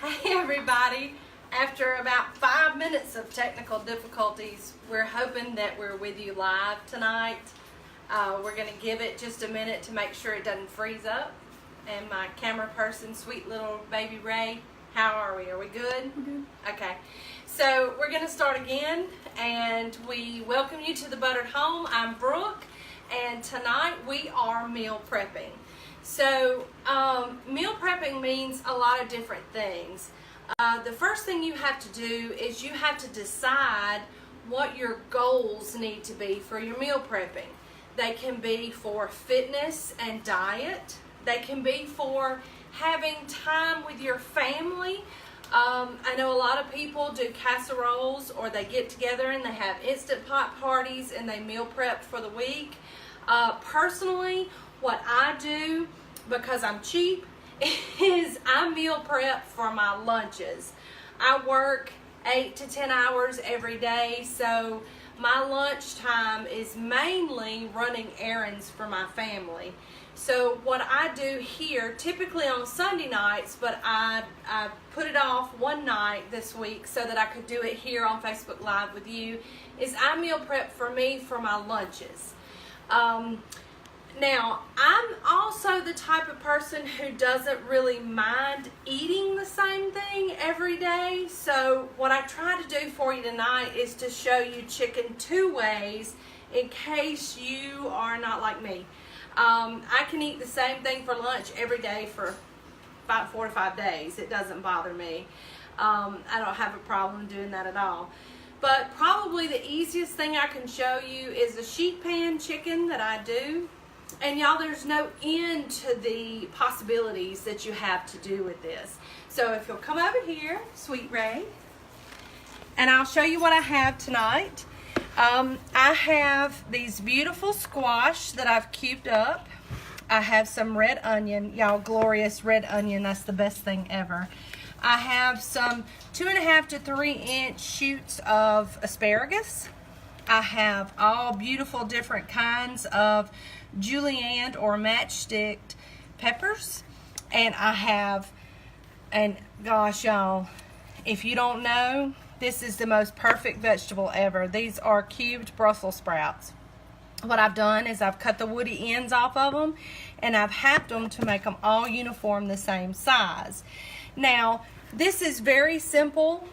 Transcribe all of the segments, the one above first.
Hey everybody, after about 5 minutes of technical difficulties, we're hoping that we're with you live tonight. We're going to give it just a minute to make sure it doesn't freeze up. And my camera person, sweet little baby Ray, how are we? Are we good? Mm-hmm. Okay, so we're going to start again, and we welcome you to the Buttered Home. I'm Brooke, and tonight we are meal prepping. So meal prepping means a lot of different things. The first thing you have to do is you have to decide what your goals need to be for your meal prepping. They can be for fitness and diet. They can be for having time with your family. I know a lot of people do casseroles, or they get together and they have Instant Pot parties and they meal prep for the week. Personally, what I do, because I'm cheap, is I meal prep for my lunches. I work 8 to 10 hours every day, so my lunch time is mainly running errands for my family. So what I do here, typically on Sunday nights, but I put it off one night this week so that I could do it here on Facebook Live with you, is I meal prep for me for my lunches. Now, I'm also the type of person who doesn't really mind eating the same thing every day. So what I try to do for you tonight is to show you chicken two ways in case you are not like me. I can eat the same thing for lunch every day for 4 to 5 days. It doesn't bother me. I don't have a problem doing that at all. But probably the easiest thing I can show you is a sheet pan chicken that I do. And y'all, there's no end to the possibilities that you have to do with this. So if you'll come over here, sweet Ray, and I'll show you what I have tonight. I have these beautiful squash that I've cubed up. I have some red onion, y'all, glorious red onion. That's the best thing ever. I have some 2.5 to 3 inch shoots of asparagus. I have all beautiful different kinds of julienne or matchstick peppers. And I have, and gosh y'all, if you don't know, this is the most perfect vegetable ever. These are cubed Brussels sprouts. What I've done is I've cut the woody ends off of them, and I've hacked them to make them all uniform the same size. Now, this is very simple.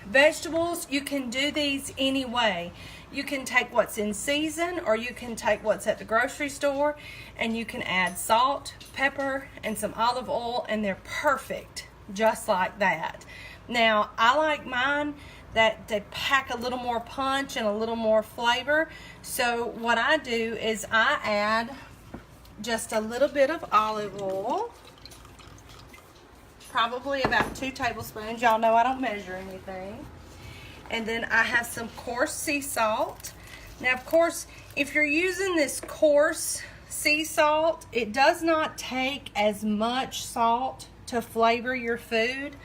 Vegetables, you can do these any way. You can take what's in season, or you can take what's at the grocery store, and you can add salt, pepper, and some olive oil, and they're perfect just like that. Now, I like mine that they pack a little more punch and a little more flavor. So what I do is I add just a little bit of olive oil, probably about 2 tablespoons. Y'all know I don't measure anything. And then I have some coarse sea salt. Now, of course, if you're using this coarse sea salt, it does not take as much salt to flavor your food.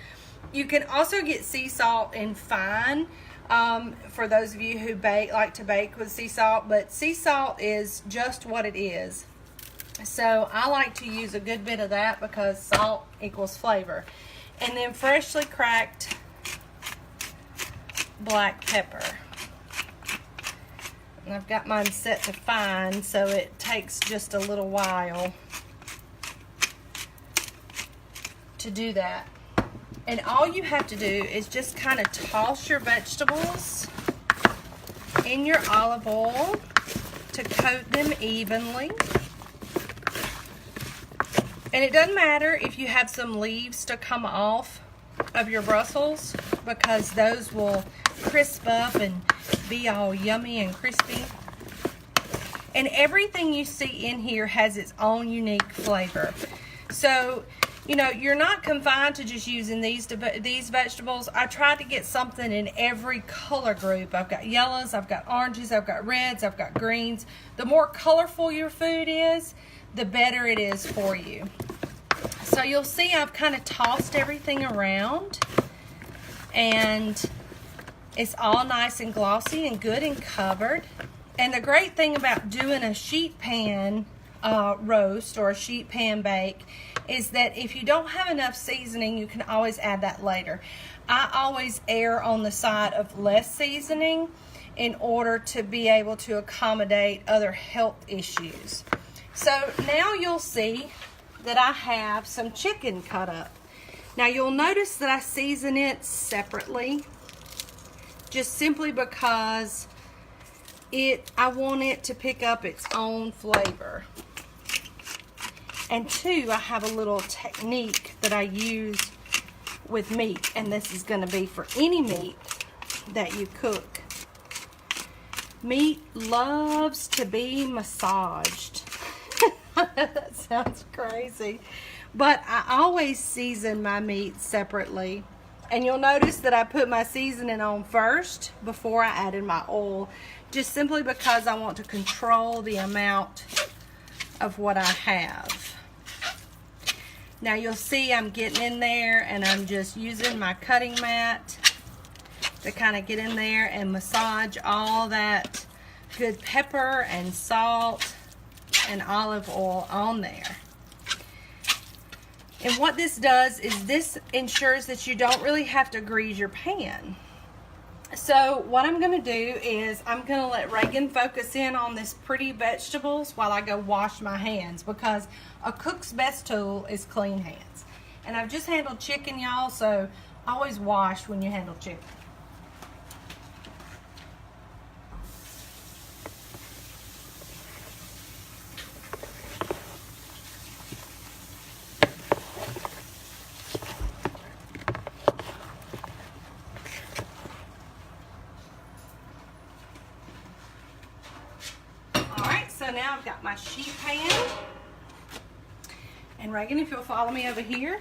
You can also get sea salt in fine, for those of you who like to bake with sea salt, but sea salt is just what it is. So I like to use a good bit of that because salt equals flavor. And then freshly cracked black pepper. And I've got mine set to fine, so it takes just a little while to do that. And all you have to do is just kind of toss your vegetables in your olive oil to coat them evenly. And it doesn't matter if you have some leaves to come off of your Brussels, because those will crisp up and be all yummy and crispy. And everything you see in here has its own unique flavor. So, you know, you're not confined to just using these vegetables. I tried to get something in every color group. I've got yellows, I've got oranges, I've got reds, I've got greens. The more colorful your food is, the better it is for you. So you'll see I've kind of tossed everything around, and it's all nice and glossy and good and covered. And the great thing about doing a sheet pan roast or a sheet pan bake is that if you don't have enough seasoning, you can always add that later. I always err on the side of less seasoning in order to be able to accommodate other health issues. So now you'll see that I have some chicken cut up. Now you'll notice that I season it separately, just simply because I want it to pick up its own flavor. And two, I have a little technique that I use with meat, and this is going to be for any meat that you cook. Meat loves to be massaged. That sounds crazy, but I always season my meat separately. And you'll notice that I put my seasoning on first before I added my oil, just simply because I want to control the amount of what I have. Now you'll see I'm getting in there, and I'm just using my cutting mat to kind of get in there and massage all that good pepper and salt and olive oil on there. And what this does is this ensures that you don't really have to grease your pan. So what I'm going to do is I'm going to let Reagan focus in on this pretty vegetables while I go wash my hands, because a cook's best tool is clean hands. And I've just handled chicken, y'all, so always wash when you handle chicken. So now I've got my sheet pan, and Reagan, if you'll follow me over here,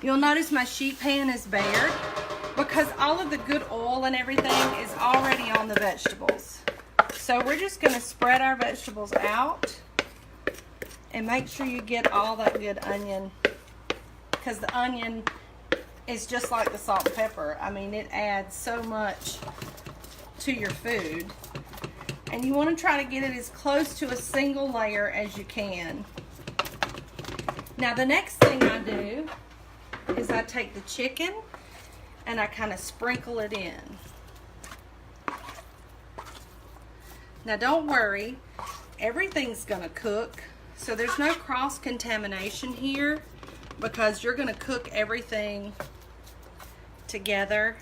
you'll notice my sheet pan is bare because all of the good oil and everything is already on the vegetables. So we're just going to spread our vegetables out and make sure you get all that good onion, because the onion is just like the salt and pepper. I mean, it adds so much to your food. And you want to try to get it as close to a single layer as you can. Now the next thing I do is I take the chicken and I kind of sprinkle it in. Now don't worry, everything's going to cook, so there's no cross-contamination here, because you're going to cook everything together.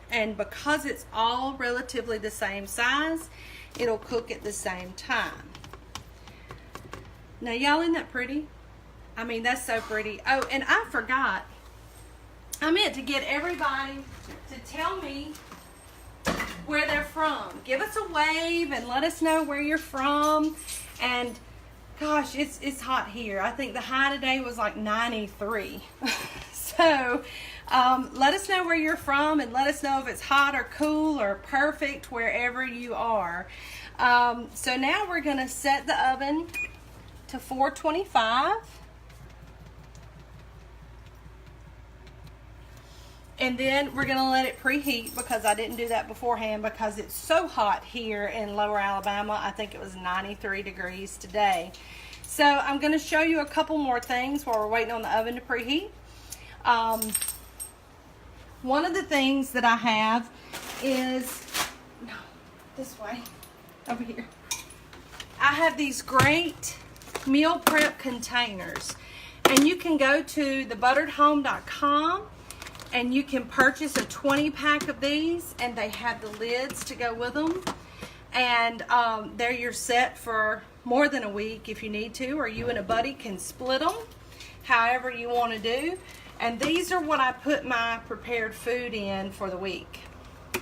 And because it's all relatively the same size, it'll cook at the same time. Now y'all, isn't that pretty? I mean, that's so pretty. Oh, and I forgot. I meant to get everybody to tell me where they're from. Give us a wave and let us know where you're from. And gosh, it's hot here. I think the high today was like 93. So let us know where you're from, and let us know if it's hot or cool or perfect wherever you are. So now we're going to set the oven to 425. And then we're going to let it preheat, because I didn't do that beforehand because it's so hot here in Lower Alabama. I think it was 93 degrees today. So I'm going to show you a couple more things while we're waiting on the oven to preheat. One of the things that I have is, no, this way, over here. I have these great meal prep containers, and you can go to thebutteredhome.com and you can purchase a 20-pack of these, and they have the lids to go with them. And they're your set for more than a week if you need to, or you and a buddy can split them however you want to do. And these are what I put my prepared food in for the week.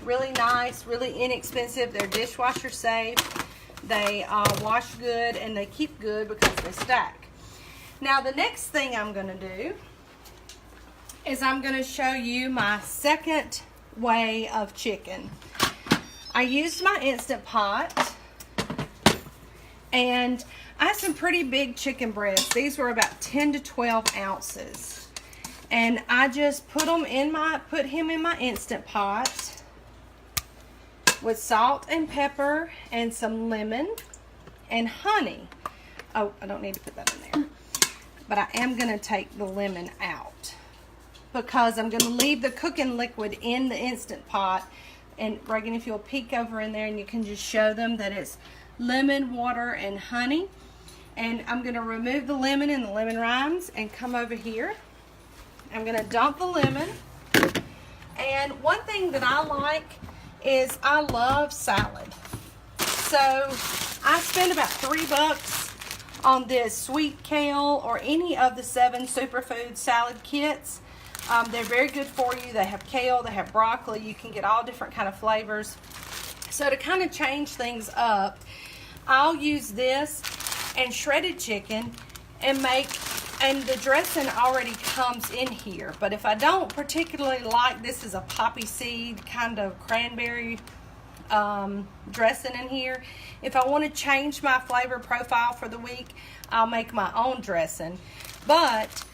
Really nice, really inexpensive. They're dishwasher safe. They wash good, and they keep good because they stack. Now the next thing I'm going to do is I'm going to show you my second way of chicken. I used my Instant Pot, and I have some pretty big chicken breasts. These were about 10 to 12 ounces. And I just put him in my Instant Pot with salt and pepper and some lemon and honey. Oh, I don't need to put that in there. but I am going to take the lemon out because I'm going to leave the cooking liquid in the Instant Pot. And Reagan, if you'll peek over in there and you can just show them that it's lemon, water, and honey. And I'm going to remove the lemon and the lemon rinds and come over here. I'm going to dump the lemon. And one thing that I like is I love salad. So I spend about $3 on this sweet kale or any of the 7 superfood salad kits. They're very good for you. They have kale, they have broccoli. You can get all different kind of flavors. So to kind of change things up, I'll use this and shredded chicken and the dressing already comes in here. But if I don't particularly like this is a poppy seed kind of cranberry dressing in here, if I want to change my flavor profile for the week, I'll make my own dressing. But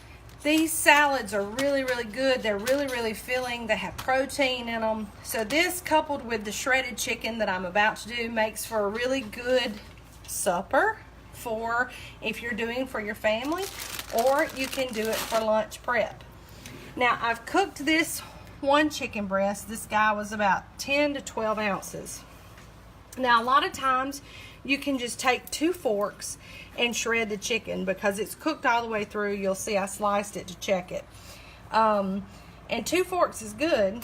these salads are really, really good. They're really, really filling. They have protein in them. So this, coupled with the shredded chicken that I'm about to do, makes for a really good supper for if you're doing for your family, or you can do it for lunch prep. Now, I've cooked this one chicken breast. This guy was about 10 to 12 ounces. Now, a lot of times you can just take 2 forks and shred the chicken because it's cooked all the way through. You'll see I sliced it to check it. And 2 forks is good,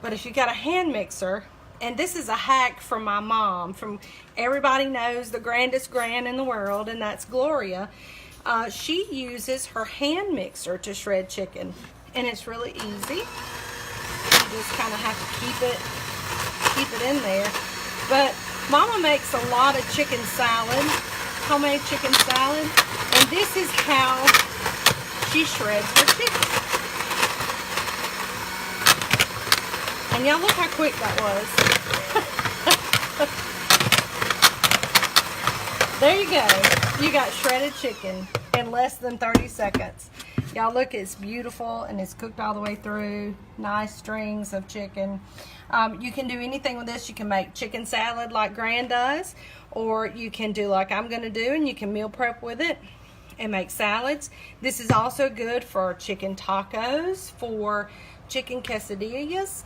but if you got a hand mixer, and this is a hack from my mom, from everybody knows the grandest gran in the world, and that's Gloria. She uses her hand mixer to shred chicken, and it's really easy. You just kind of have to keep it in there. But Mama makes a lot of chicken salad, homemade chicken salad, and this is how she shreds her chicken. And y'all look how quick that was. There you go. You got shredded chicken in less than 30 seconds. Y'all look, it's beautiful and it's cooked all the way through. Nice strings of chicken. You can do anything with this. You can make chicken salad like Gran does, or you can do like I'm going to do, and you can meal prep with it and make salads. This is also good for chicken tacos, for chicken quesadillas.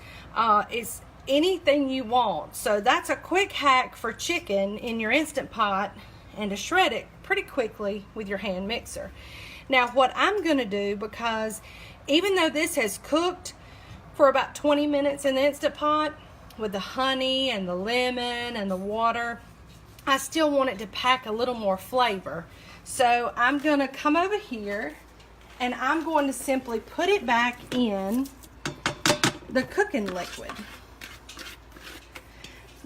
It's anything you want. So that's a quick hack for chicken in your Instant Pot, and to shred it pretty quickly with your hand mixer. Now what I'm going to do, because even though this has cooked for about 20 minutes in the Instant Pot with the honey and the lemon and the water, I still want it to pack a little more flavor. So I'm going to come over here and I'm going to simply put it back in the cooking liquid.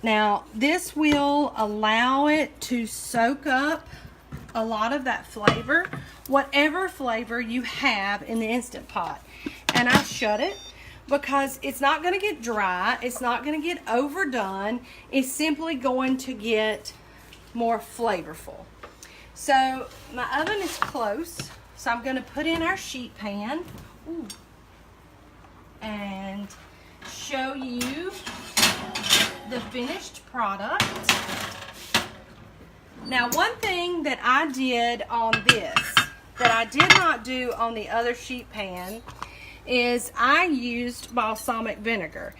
Now this will allow it to soak up a lot of that flavor, whatever flavor you have in the Instant Pot. And I shut it because it's not going to get dry, it's not going to get overdone, it's simply going to get more flavorful. So my oven is close, so I'm going to put in our sheet pan and show you the finished product. Now one thing that I did on this that I did not do on the other sheet pan is I used balsamic vinegar.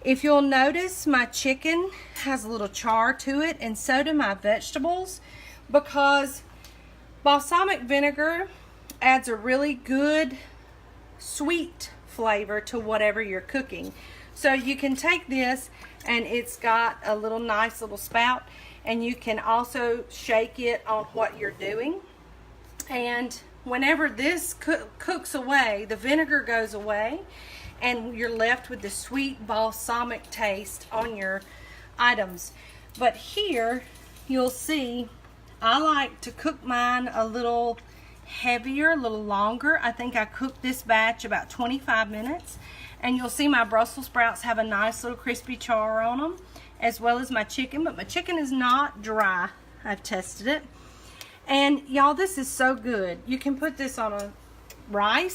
If you'll notice, my chicken has a little char to it, and so do my vegetables, because balsamic vinegar adds a really good sweet flavor to whatever you're cooking. So you can take this, and it's got a little nice little spout, and you can also shake it on what you're doing. And whenever this cooks away, the vinegar goes away, and you're left with the sweet balsamic taste on your items. But here you'll see I like to cook mine a little heavier, a little longer. I think I cooked this batch about 25 minutes, and you'll see my Brussels sprouts have a nice little crispy char on them, as well as my chicken. But my chicken is not dry. I've tested it. And y'all, this is so good. You can put this on a rice.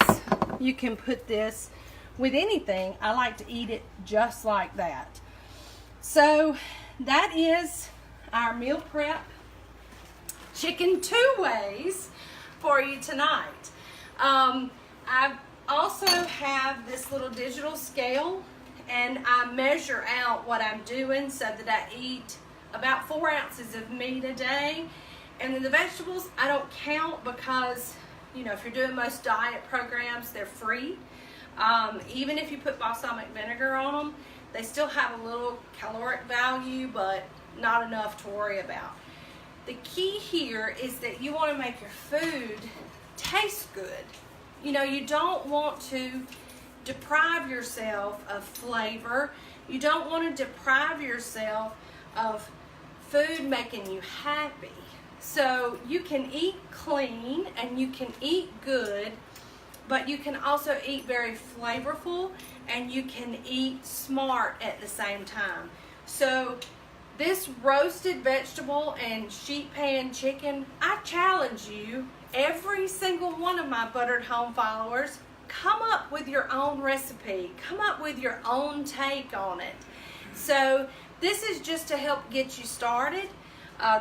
You can put this with anything. I like to eat it just like that. So that is our meal prep chicken 2 ways. for you tonight. I also have this little digital scale, and I measure out what I'm doing so that I eat about 4 ounces of meat a day. And then the vegetables I don't count because, you know, if you're doing most diet programs, they're free. Even if you put balsamic vinegar on them, they still have a little caloric value, but not enough to worry about. The key here is that you want to make your food taste good. You know, you don't want to deprive yourself of flavor. You don't want to deprive yourself of food making you happy. So you can eat clean and you can eat good, but you can also eat very flavorful and you can eat smart at the same time. So this roasted vegetable and sheet pan chicken, I challenge you, every single one of my Buttered Home followers, come up with your own recipe. Come up with your own take on it. So this is just to help get you started.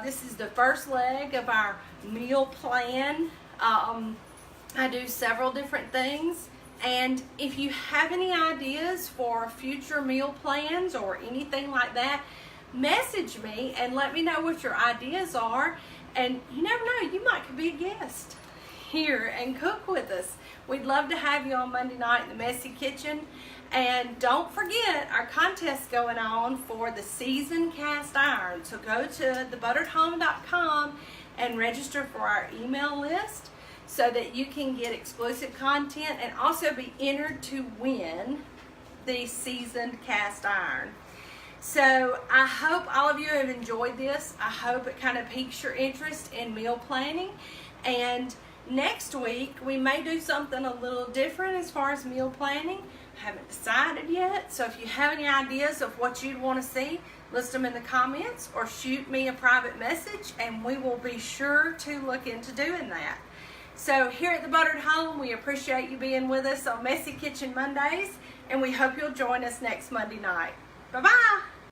This is the first leg of our meal plan. I do several different things. And if you have any ideas for future meal plans or anything like that, message me and let me know what your ideas are. And you never know, you might could be a guest here and cook with us. We'd love to have you on Monday night in the Messy Kitchen. And don't forget our contest going on for the seasoned cast iron. So go to thebutteredhome.com and register for our email list so that you can get exclusive content and also be entered to win the seasoned cast iron. So I hope all of you have enjoyed this. I hope it kind of piques your interest in meal planning. And next week we may do something a little different as far as meal planning. I haven't decided yet. So if you have any ideas of what you'd want to see, list them in the comments or shoot me a private message and we will be sure to look into doing that. So here at the Buttered Home, we appreciate you being with us on Messy Kitchen Mondays, and we hope you'll join us next Monday night. Bye-bye.